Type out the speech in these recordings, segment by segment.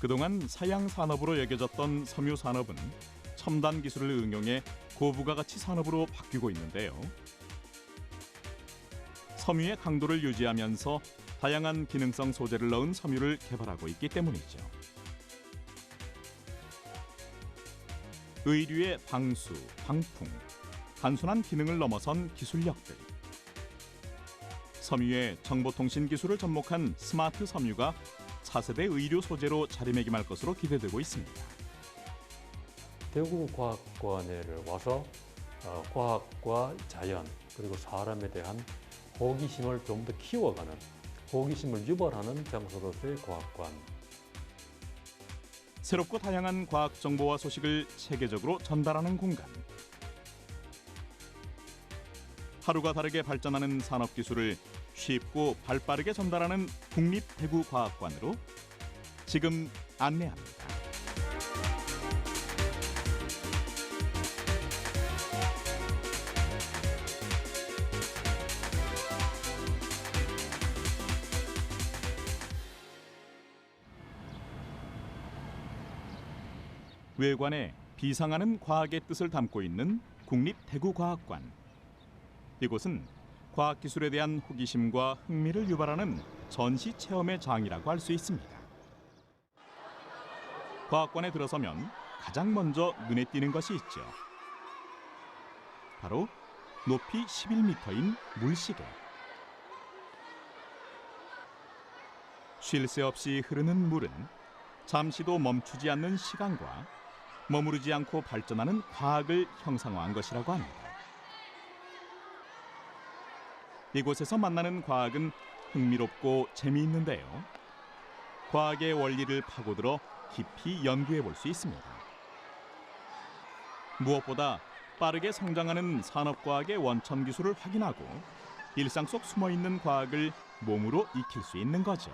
그동안 사양 산업으로 여겨졌던 섬유 산업은 첨단 기술을 응용해 고부가가치 산업으로 바뀌고 있는데요. 섬유의 강도를 유지하면서 다양한 기능성 소재를 넣은 섬유를 개발하고 있기 때문이죠. 의류의 방수, 방풍, 단순한 기능을 넘어선 기술력들. 섬유의 정보통신 기술을 접목한 스마트 섬유가 차세대 의류 소재로 자리매김할 것으로 기대되고 있습니다. 대구과학관에 와서 과학과 자연 그리고 사람에 대한 호기심을 좀 더 키워가는, 호기심을 유발하는 장소로서의 과학관. 새롭고 다양한 과학 정보와 소식을 체계적으로 전달하는 공간. 하루가 다르게 발전하는 산업 기술을 쉽고 발빠르게 전달하는 국립대구과학관으로 지금 안내합니다. 외관에 비상하는 과학의 뜻을 담고 있는 국립대구과학관. 이곳은 과학기술에 대한 호기심과 흥미를 유발하는 전시 체험의 장이라고 할 수 있습니다. 과학관에 들어서면 가장 먼저 눈에 띄는 것이 있죠. 바로 높이 11m인 물시계. 쉴 새 없이 흐르는 물은 잠시도 멈추지 않는 시간과 머무르지 않고 발전하는 과학을 형상화한 것이라고 합니다. 이곳에서 만나는 과학은 흥미롭고 재미있는데요. 과학의 원리를 파고들어 깊이 연구해 볼 수 있습니다. 무엇보다 빠르게 성장하는 산업과학의 원천 기술을 확인하고 일상 속 숨어있는 과학을 몸으로 익힐 수 있는 거죠.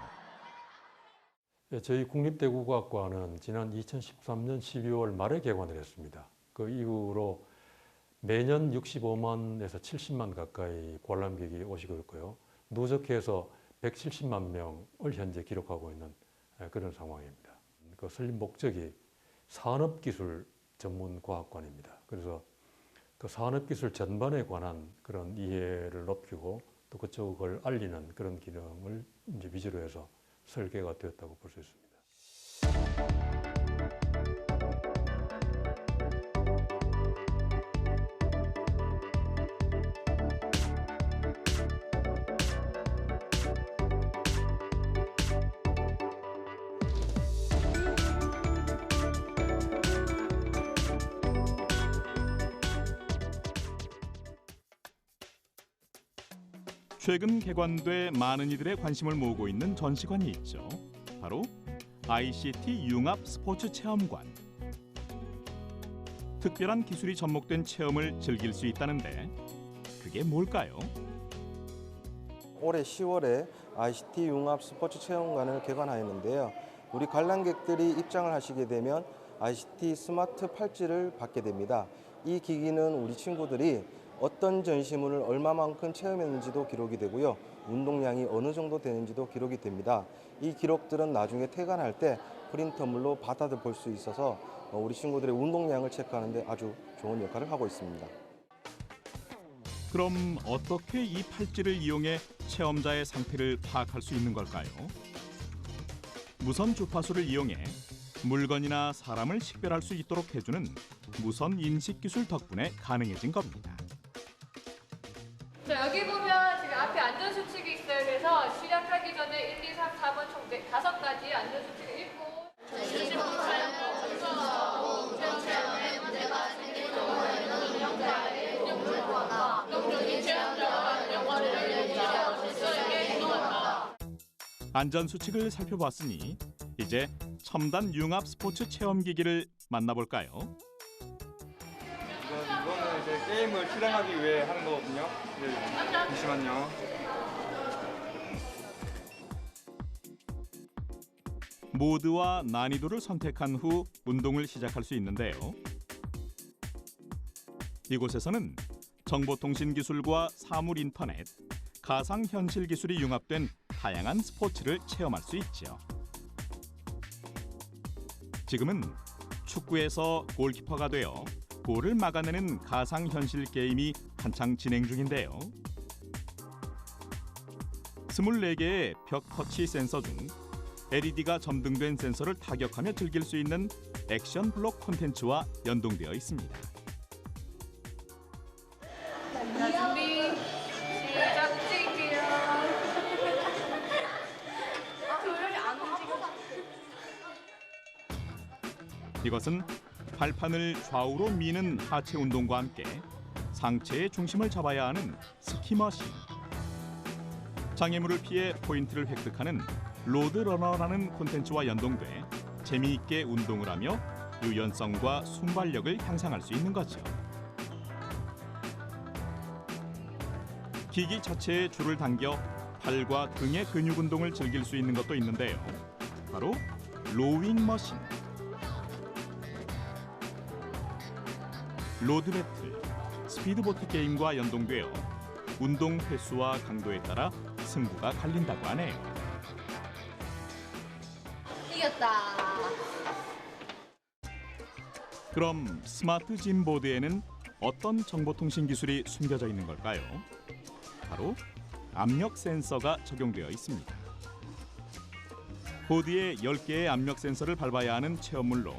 저희 국립대구과학관은 지난 2013년 12월 말에 개관을 했습니다. 그 이후로 매년 65만에서 70만 가까이 관람객이 오시고 있고요. 누적해서 170만 명을 현재 기록하고 있는 그런 상황입니다. 그 설립 목적이 산업기술 전문 과학관입니다. 그래서 그 산업기술 전반에 관한 그런 이해를 높이고 또 그쪽을 알리는 그런 기능을 이제 위주로 해서 설계가 되었다고 볼 수 있습니다. 최근 개관돼 많은 이들의 관심을 모으고 있는 전시관이 있죠. 바로 ICT 융합 스포츠 체험관. 특별한 기술이 접목된 체험을 즐길 수 있다는데 그게 뭘까요? 올해 10월에 ICT 융합 스포츠 체험관을 개관하였는데요. 우리 관람객들이 입장을 하시게 되면 ICT 스마트 팔찌를 받게 됩니다. 이 기기는 우리 친구들이 어떤 전시물을 얼마만큼 체험했는지도 기록이 되고요. 운동량이 어느 정도 되는지도 기록이 됩니다. 이 기록들은 나중에 퇴관할 때 프린터물로 받아들 볼 수 있어서 우리 친구들의 운동량을 체크하는 데 아주 좋은 역할을 하고 있습니다. 그럼 어떻게 이 팔찌를 이용해 체험자의 상태를 파악할 수 있는 걸까요? 무선 주파수를 이용해 물건이나 사람을 식별할 수 있도록 해주는 무선 인식 기술 덕분에 가능해진 겁니다. 자, 여기 보면 지금 앞에 안전수칙이 있어요. 그래서 시작하기 전에 1, 2, 3, 4번 총 5가지 안전수칙을 읽고 전시품 사용, 전시서, 공정 체험에 문제가 생길 경우에는 영상에 물건과 동종이 체험자와 연관을 유지하고 실수에게 행동한다. 안전수칙을 살펴봤으니 이제 첨단 융합 스포츠 체험기기를 만나볼까요? 이거는 이제 게임을 실행하기 위해 하는 거거든요. 잠시만요. 모드와 난이도를 선택한 후 운동을 시작할 수 있는데요. 이곳에서는 정보통신 기술과 사물 인터넷, 가상현실 기술이 융합된 다양한 스포츠를 체험할 수 있죠. 지금은 축구에서 골키퍼가 되어 골을 막아내는 가상현실 게임이 한창 진행 중인데요. 24개의 벽 터치 센서 중 LED가 점등된 센서를 타격하며 즐길 수 있는 액션 블록 콘텐츠와 연동되어 있습니다. 자, 준비. 시작. 움직일게요. 조율이 안 움직여. 이것은 발판을 좌우로 미는 하체 운동과 함께 상체의 중심을 잡아야 하는 스키머신. 장애물을 피해 포인트를 획득하는 로드러너라는 콘텐츠와 연동돼 재미있게 운동을 하며 유연성과 순발력을 향상할 수 있는 거죠. 기기 자체에 줄을 당겨 팔과 등의 근육 운동을 즐길 수 있는 것도 있는데요. 바로 로윙 머신. 로드 배틀, 스피드보트 게임과 연동되어 운동 횟수와 강도에 따라 승부가 갈린다고 하네요. 이겼다. 그럼 스마트 짐 보드에는 어떤 정보통신 기술이 숨겨져 있는 걸까요? 바로 압력 센서가 적용되어 있습니다. 보드에 10개의 압력 센서를 밟아야 하는 체험물로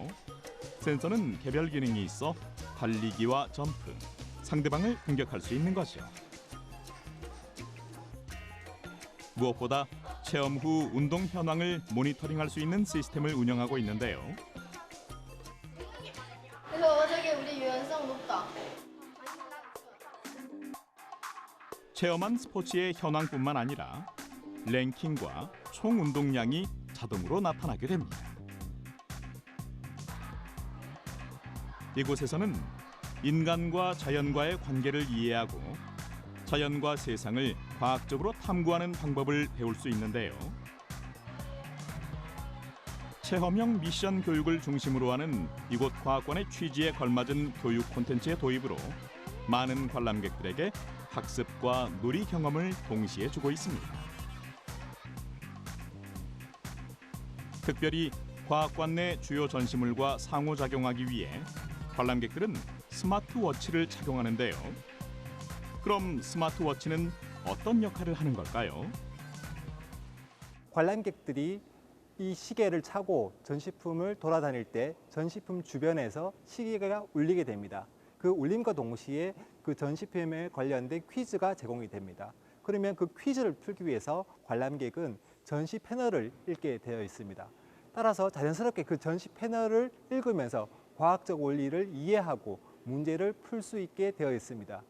센서는 개별 기능이 있어 달리기와 점프, 상대방을 공격할 수 있는 거죠. 무엇보다 체험 후 운동 현황을 모니터링할 수 있는 시스템을 운영하고 있는데요. 그래서 저기 우리 유연성 높다. 체험한 스포츠의 현황뿐만 아니라 랭킹과 총 운동량이 자동으로 나타나게 됩니다. 이곳에서는 인간과 자연과의 관계를 이해하고 자연과 세상을 과학적으로 탐구하는 방법을 배울 수 있는데요. 체험형 미션 교육을 중심으로 하는 이곳 과학관의 취지에 걸맞은 교육 콘텐츠의 도입으로 많은 관람객들에게 학습과 놀이 경험을 동시에 주고 있습니다. 특별히 과학관 내 주요 전시물과 상호작용하기 위해 관람객들은 스마트워치를 착용하는데요. 그럼 스마트워치는 어떤 역할을 하는 걸까요? 관람객들이 이 시계를 차고 전시품을 돌아다닐 때 전시품 주변에서 시계가 울리게 됩니다. 그 울림과 동시에 그 전시품에 관련된 퀴즈가 제공이 됩니다. 그러면 그 퀴즈를 풀기 위해서 관람객은 전시 패널을 읽게 되어 있습니다. 따라서 자연스럽게 그 전시 패널을 읽으면서 과학적 원리를 이해하고 문제를 풀 수 있게 되어 있습니다.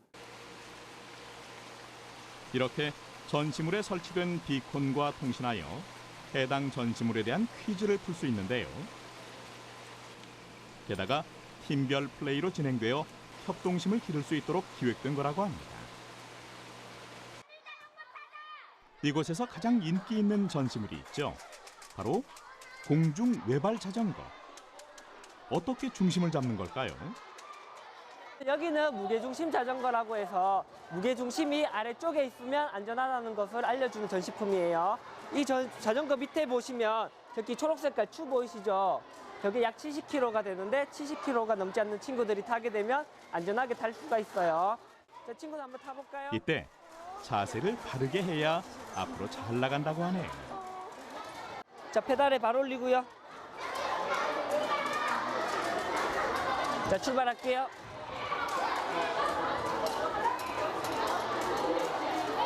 이렇게 전시물에 설치된 비콘과 통신하여 해당 전시물에 대한 퀴즈를 풀 수 있는데요. 게다가 팀별 플레이로 진행되어 협동심을 기를 수 있도록 기획된 거라고 합니다. 이곳에서 가장 인기 있는 전시물이 있죠. 바로 공중 외발 자전거. 어떻게 중심을 잡는 걸까요? 여기는 무게중심 자전거라고 해서 무게중심이 아래쪽에 있으면 안전하다는 것을 알려주는 전시품이에요. 이 자전거 밑에 보시면 저기 초록색깔 추 보이시죠? 저게 약 70kg가 되는데 70kg가 넘지 않는 친구들이 타게 되면 안전하게 탈 수가 있어요. 자, 친구들 한번 타볼까요? 이때 자세를 바르게 해야 앞으로 잘 나간다고 하네요. 자, 페달에 발 올리고요. 자, 출발할게요.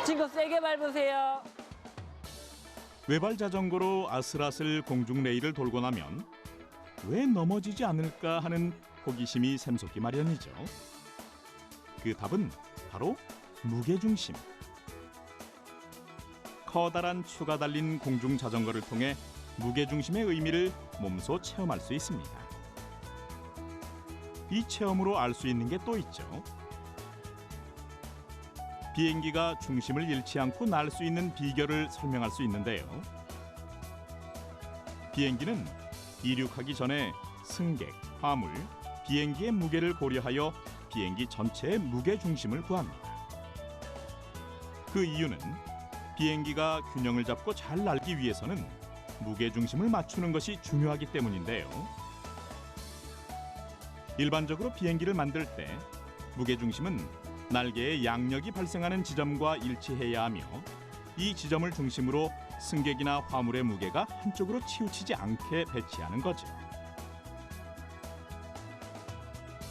친구 세게 밟으세요. 외발 자전거로 아슬아슬 공중 레일을 돌고 나면 왜 넘어지지 않을까 하는 호기심이 샘솟기 마련이죠. 그 답은 바로 무게중심. 커다란 추가 달린 공중 자전거를 통해 무게중심의 의미를 몸소 체험할 수 있습니다. 이 체험으로 알 수 있는 게 또 있죠. 비행기가 중심을 잃지 않고 날 수 있는 비결을 설명할 수 있는데요. 비행기는 이륙하기 전에 승객, 화물, 비행기의 무게를 고려하여 비행기 전체의 무게 중심을 구합니다. 그 이유는 비행기가 균형을 잡고 잘 날기 위해서는 무게 중심을 맞추는 것이 중요하기 때문인데요. 일반적으로 비행기를 만들 때 무게중심은 날개의 양력이 발생하는 지점과 일치해야 하며 이 지점을 중심으로 승객이나 화물의 무게가 한쪽으로 치우치지 않게 배치하는 거죠.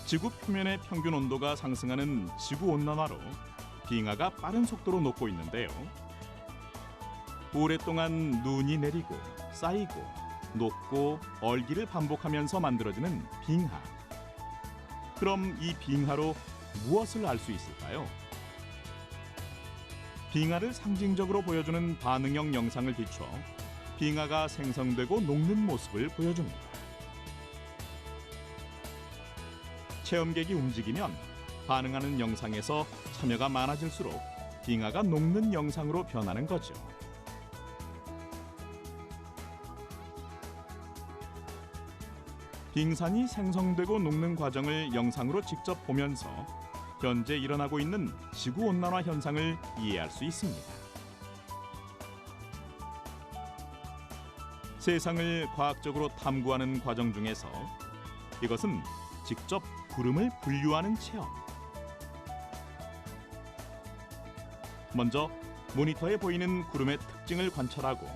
지구 표면의 평균 온도가 상승하는 지구온난화로 빙하가 빠른 속도로 녹고 있는데요. 오랫동안 눈이 내리고 쌓이고 녹고 얼기를 반복하면서 만들어지는 빙하. 그럼 이 빙하로 무엇을 알 수 있을까요? 빙하를 상징적으로 보여주는 반응형 영상을 비춰 빙하가 생성되고 녹는 모습을 보여줍니다. 체험객이 움직이면 반응하는 영상에서 참여가 많아질수록 빙하가 녹는 영상으로 변하는 거죠. 빙산이 생성되고 녹는 과정을 영상으로 직접 보면서 현재 일어나고 있는 지구온난화 현상을 이해할 수 있습니다. 세상을 과학적으로 탐구하는 과정 중에서 이것은 직접 구름을 분류하는 체험. 먼저 모니터에 보이는 구름의 특징을 관찰하고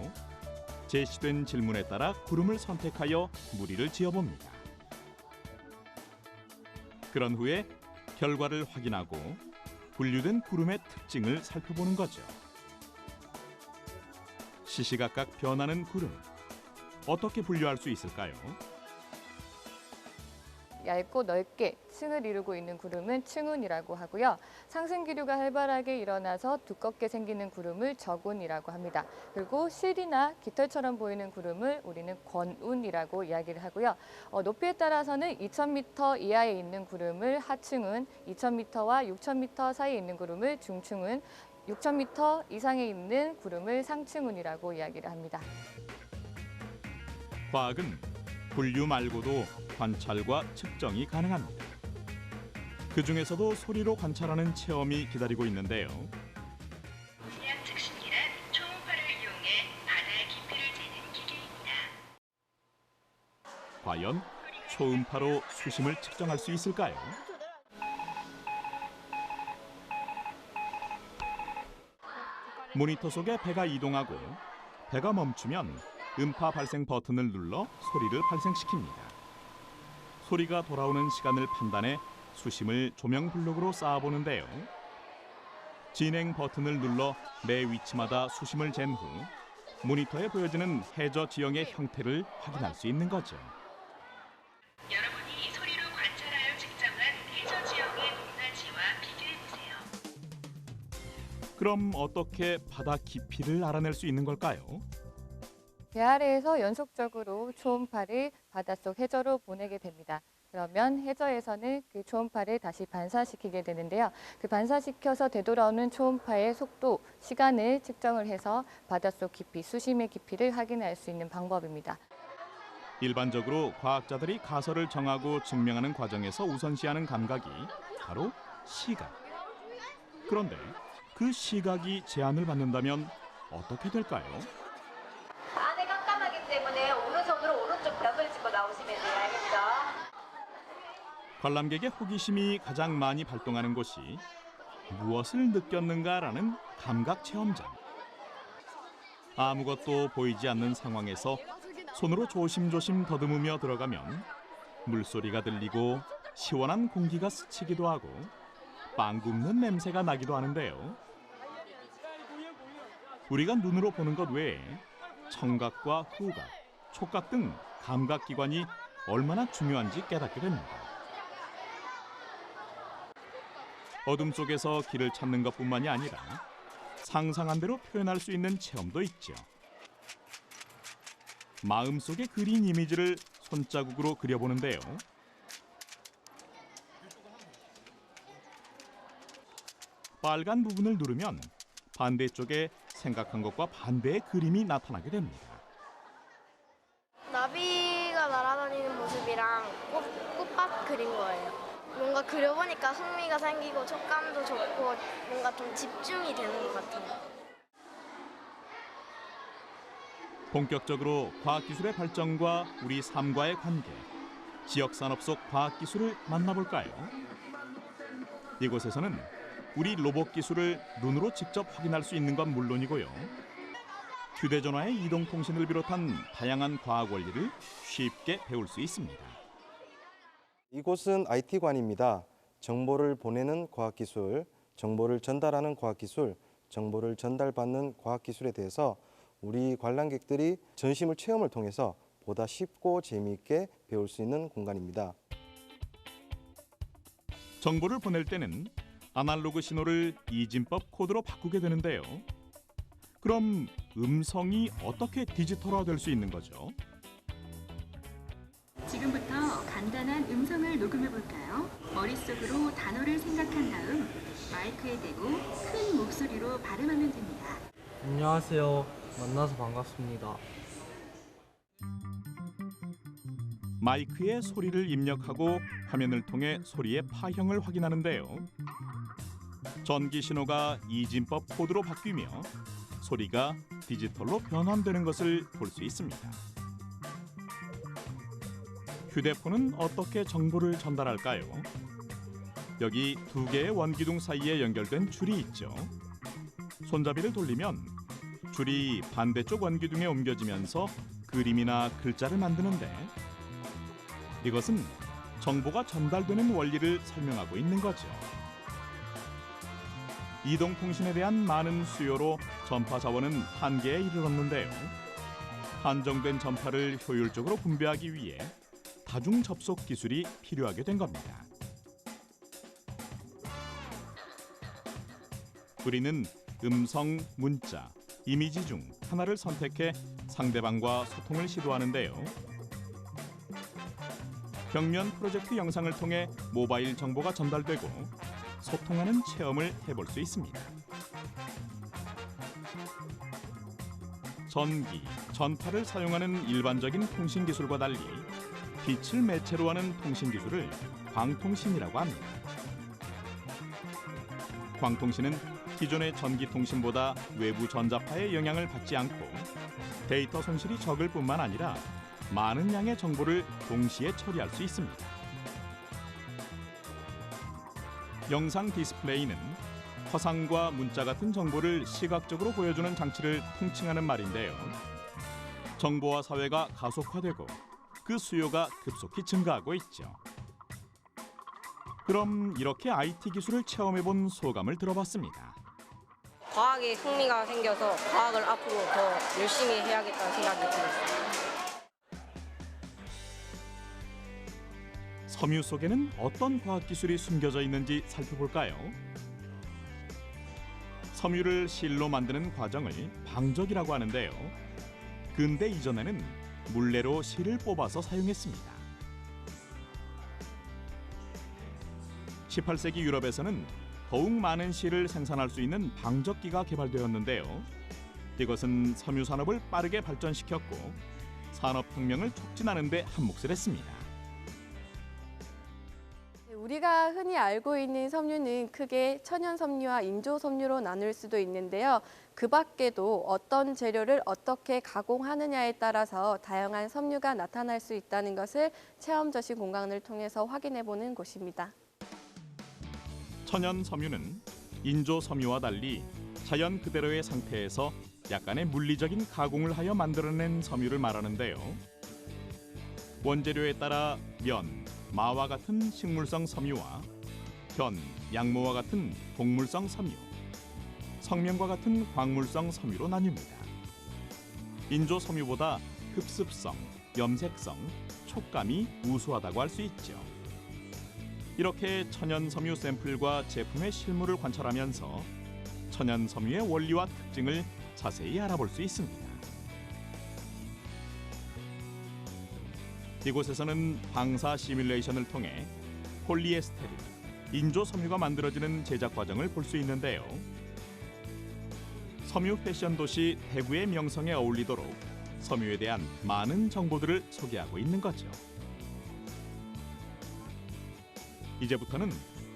제시된 질문에 따라 구름을 선택하여 무리를 지어봅니다. 그런 후에 결과를 확인하고 분류된 구름의 특징을 살펴보는 거죠. 시시각각 변하는 구름, 어떻게 분류할 수 있을까요? 얇고 넓게 층을 이루고 있는 구름은 층운이라고 하고요. 상승 기류가 활발하게 일어나서 두껍게 생기는 구름을 적운이라고 합니다. 그리고 실이나 깃털처럼 보이는 구름을 우리는 권운이라고 이야기를 하고요. 높이에 따라서는 2,000m 이하에 있는 구름을 하층운, 2,000m와 6,000m 사이에 있는 구름을 중층운, 6,000m 이상에 있는 구름을 상층운이라고 이야기를 합니다. 과학은 분류 말고도 관찰과 측정이 가능합니다. 그 중에서도 소리로 관찰하는 체험이 기다리고 있는데요. 지압 측식기란 초음파를 이용해 바다의 깊이를 재는 기계입니다. 과연 초음파로 수심을 측정할 수 있을까요? 모니터 속에 배가 이동하고 배가 멈추면 음파 발생 버튼을 눌러 소리를 발생시킵니다. 소리가 돌아오는 시간을 판단해 수심을 조명 블록으로 쌓아보는데요. 진행 버튼을 눌러 매 위치마다 수심을 잰 후 모니터에 보여지는 해저 지형의 형태를 확인할 수 있는 거죠. 여러분이 소리로 관찰하여 측정한 해저 지형의 높낮이와 비교해보세요. 그럼 어떻게 바다 깊이를 알아낼 수 있는 걸까요? 배 아래에서 연속적으로 초음파를 바닷속 해저로 보내게 됩니다. 그러면 해저에서는 그 초음파를 다시 반사시키게 되는데요. 그 반사시켜서 되돌아오는 초음파의 속도, 시간을 측정을 해서 바닷속 깊이, 수심의 깊이를 확인할 수 있는 방법입니다. 일반적으로 과학자들이 가설을 정하고 증명하는 과정에서 우선시하는 감각이 바로 시각. 그런데 그 시각이 제한을 받는다면 어떻게 될까요? 안에 깜깜하기 때문에 오른손으로 오른쪽 벽을 짚고 나오시면 돼요. 알겠죠? 관람객의 호기심이 가장 많이 발동하는 곳이 무엇을 느꼈는가라는 감각 체험장. 아무것도 보이지 않는 상황에서 손으로 조심조심 더듬으며 들어가면 물소리가 들리고 시원한 공기가 스치기도 하고 빵 굽는 냄새가 나기도 하는데요. 우리가 눈으로 보는 것 외에 청각과 후각, 촉각 등 감각기관이 얼마나 중요한지 깨닫게 됩니다. 어둠 속에서 길을 찾는 것뿐만이 아니라 상상한 대로 표현할 수 있는 체험도 있죠. 마음속에 그린 이미지를 손자국으로 그려보는데요. 빨간 부분을 누르면 반대쪽에 생각한 것과 반대의 그림이 나타나게 됩니다. 나비가 날아다니는 모습이랑 꽃밭 그린 거예요. 뭔가 그려보니까 흥미가 생기고 촉감도 좋고 뭔가 좀 집중이 되는 것 같아요. 본격적으로 과학기술의 발전과 우리 삶과의 관계, 지역 산업 속 과학 기술을 만나볼까요? 이곳에서는 우리 로봇 기술을 눈으로 직접 확인할 수 있는 건 물론이고요. 휴대전화의 이동통신을 비롯한 다양한 과학 원리를 쉽게 배울 수 있습니다. 이곳은 IT관입니다. 정보를 보내는 과학기술, 정보를 전달하는 과학기술, 정보를 전달받는 과학기술에 대해서 우리 관람객들이 전시물 체험을 통해서 보다 쉽고 재미있게 배울 수 있는 공간입니다. 정보를 보낼 때는 아날로그 신호를 이진법 코드로 바꾸게 되는데요. 그럼 음성이 어떻게 디지털화될 수 있는 거죠? 지금부터 간단한 음성을 녹음해 볼까요? 머릿속으로 단어를 생각한 다음 마이크에 대고 큰 목소리로 발음하면 됩니다. 안녕하세요. 만나서 반갑습니다. 마이크에 소리를 입력하고 화면을 통해 소리의 파형을 확인하는데요. 전기 신호가 이진법 코드로 바뀌며 소리가 디지털로 변환되는 것을 볼 수 있습니다. 휴대폰은 어떻게 정보를 전달할까요? 여기 두 개의 원기둥 사이에 연결된 줄이 있죠. 손잡이를 돌리면 줄이 반대쪽 원기둥에 옮겨지면서 그림이나 글자를 만드는데 이것은 정보가 전달되는 원리를 설명하고 있는 거죠. 이동통신에 대한 많은 수요로 전파 자원은 한계에 이르렀는데요. 한정된 전파를 효율적으로 분배하기 위해 다중 접속 기술이 필요하게 된 겁니다. 우리는 음성, 문자, 이미지 중 하나를 선택해 상대방과 소통을 시도하는데요. 벽면 프로젝트 영상을 통해 모바일 정보가 전달되고 소통하는 체험을 해볼 수 있습니다. 전기, 전파를 사용하는 일반적인 통신 기술과 달리 빛을 매체로 하는 통신 기술을 광통신이라고 합니다. 광통신은 기존의 전기 통신보다 외부 전자파의 영향을 받지 않고 데이터 손실이 적을 뿐만 아니라 많은 양의 정보를 동시에 처리할 수 있습니다. 영상 디스플레이는 화상과 문자 같은 정보를 시각적으로 보여주는 장치를 통칭하는 말인데요. 정보화 사회가 가속화되고 그 수요가 급속히 증가하고 있죠. 그럼 이렇게 IT 기술을 체험해본 소감을 들어봤습니다. 과학에 흥미가 생겨서 과학을 앞으로 더 열심히 해야겠다는 생각이 들었어요. 섬유 속에는 어떤 과학기술이 숨겨져 있는지 살펴볼까요? 섬유를 실로 만드는 과정을 방적이라고 하는데요. 근대 이전에는 물레로 실을 뽑아서 사용했습니다. 18세기 유럽에서는 더욱 많은 실을 생산할 수 있는 방적기가 개발되었는데요. 이것은 섬유 산업을 빠르게 발전시켰고 산업혁명을 촉진하는 데 한몫을 했습니다. 우리가 흔히 알고 있는 섬유는 크게 천연 섬유와 인조 섬유로 나눌 수도 있는데요. 그 밖에도 어떤 재료를 어떻게 가공하느냐에 따라서 다양한 섬유가 나타날 수 있다는 것을 체험 전시 공간을 통해서 확인해보는 곳입니다. 천연 섬유는 인조 섬유와 달리 자연 그대로의 상태에서 약간의 물리적인 가공을 하여 만들어낸 섬유를 말하는데요. 원재료에 따라 면, 마와 같은 식물성 섬유와 견, 양모와 같은 동물성 섬유, 성면과 같은 광물성 섬유로 나뉩니다. 인조 섬유보다 흡습성, 염색성, 촉감이 우수하다고 할 수 있죠. 이렇게 천연 섬유 샘플과 제품의 실물을 관찰하면서 천연 섬유의 원리와 특징을 자세히 알아볼 수 있습니다. 이곳에서는 방사 시뮬레이션을 통해 폴리에스테르, 인조 섬유가 만들어지는 제작 과정을 볼 수 있는데요. 섬유 패션 도시 대구의 명성에 어울리도록 섬유에 대한 많은 정보들을 소개하고 있는 거죠. 이제부터는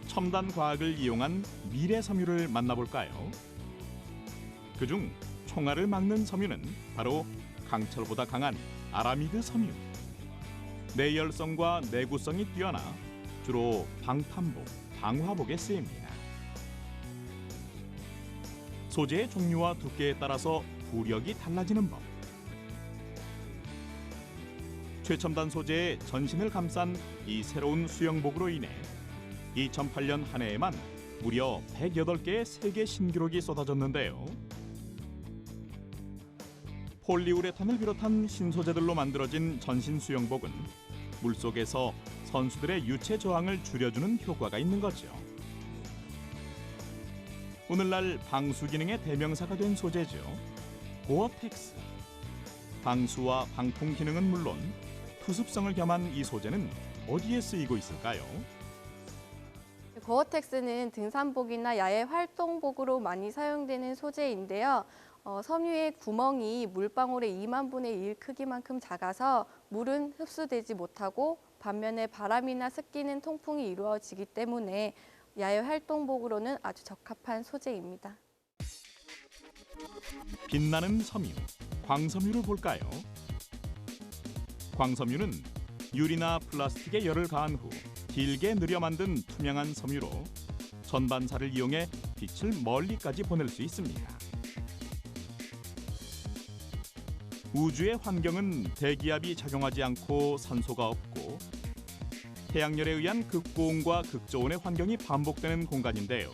첨단 과학을 이용한 미래 섬유를 만나볼까요? 그중 총알을 막는 섬유는 바로 강철보다 강한 아라미드 섬유. 내열성과 내구성이 뛰어나 주로 방탄복, 방화복에 쓰입니다. 소재의 종류와 두께에 따라서 부력이 달라지는 법. 최첨단 소재의 전신을 감싼 이 새로운 수영복으로 인해 2008년 한 해에만 무려 108개의 세계 신기록이 쏟아졌는데요. 폴리우레탄을 비롯한 신소재들로 만들어진 전신 수영복은 물속에서 선수들의 유체 저항을 줄여주는 효과가 있는 거죠. 오늘날 방수 기능의 대명사가 된 소재죠. 고어텍스. 방수와 방풍 기능은 물론 투습성을 겸한 이 소재는 어디에 쓰이고 있을까요? 고어텍스는 등산복이나 야외 활동복으로 많이 사용되는 소재인데요. 섬유의 구멍이 물방울의 2만 분의 1 크기만큼 작아서 물은 흡수되지 못하고 반면에 바람이나 습기는 통풍이 이루어지기 때문에 야외 활동복으로는 아주 적합한 소재입니다. 빛나는 섬유, 광섬유를 볼까요? 광섬유는 유리나 플라스틱에 열을 가한 후 길게 늘여 만든 투명한 섬유로 전반사를 이용해 빛을 멀리까지 보낼 수 있습니다. 우주의 환경은 대기압이 작용하지 않고 산소가 없고 태양열에 의한 극고온과 극저온의 환경이 반복되는 공간인데요.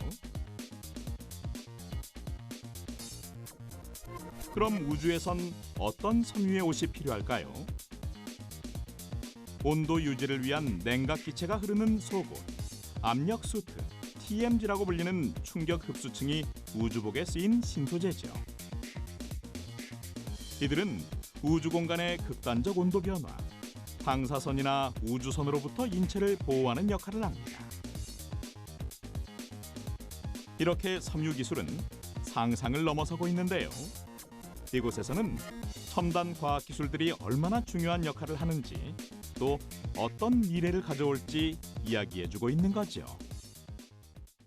그럼 우주에선 어떤 섬유의 옷이 필요할까요? 온도 유지를 위한 냉각 기체가 흐르는 속옷, 압력 수트, TMG라고 불리는 충격 흡수층이 우주복에 쓰인 신소재죠. 이들은 우주 공간의 극단적 온도 변화, 방사선이나 우주선으로부터 인체를 보호하는 역할을 합니다. 이렇게 섬유 기술은 상상을 넘어서고 있는데요. 이곳에서는 첨단 과학 기술들이 얼마나 중요한 역할을 하는지 또 어떤 미래를 가져올지 이야기해주고 있는 거죠.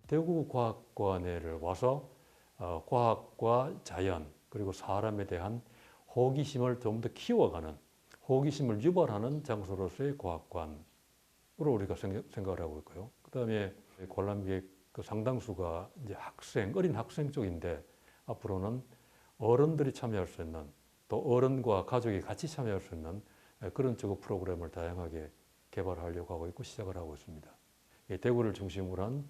대구과학관에를 와서 과학과 자연 그리고 사람에 대한 호기심을 좀 더 키워가는, 호기심을 유발하는 장소로서의 과학관으로 우리가 생각을 하고 있고요. 그다음에 관람객 상당수가 이제 어린 학생 쪽인데 앞으로는 어른들이 참여할 수 있는, 또 어른과 가족이 같이 참여할 수 있는 그런 쪽의 프로그램을 다양하게 개발하려고 하고 있고 시작을 하고 있습니다. 대구를 중심으로 한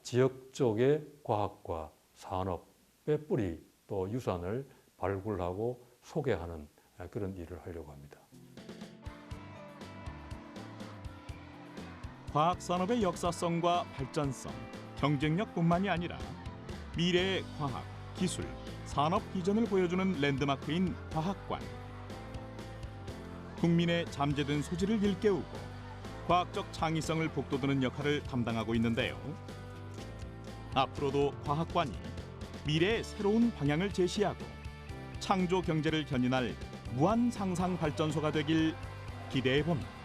지역 쪽의 과학과 산업의 뿌리 또 유산을 발굴하고 소개하는 그런 일을 하려고 합니다. 과학산업의 역사성과 발전성, 경쟁력뿐만이 아니라 미래의 과학, 기술, 산업 비전을 보여주는 랜드마크인 과학관. 국민의 잠재된 소질을 일깨우고 과학적 창의성을 북돋우는 역할을 담당하고 있는데요. 앞으로도 과학관이 미래의 새로운 방향을 제시하고 창조 경제를 견인할 무한 상상 발전소가 되길 기대해 봅니다.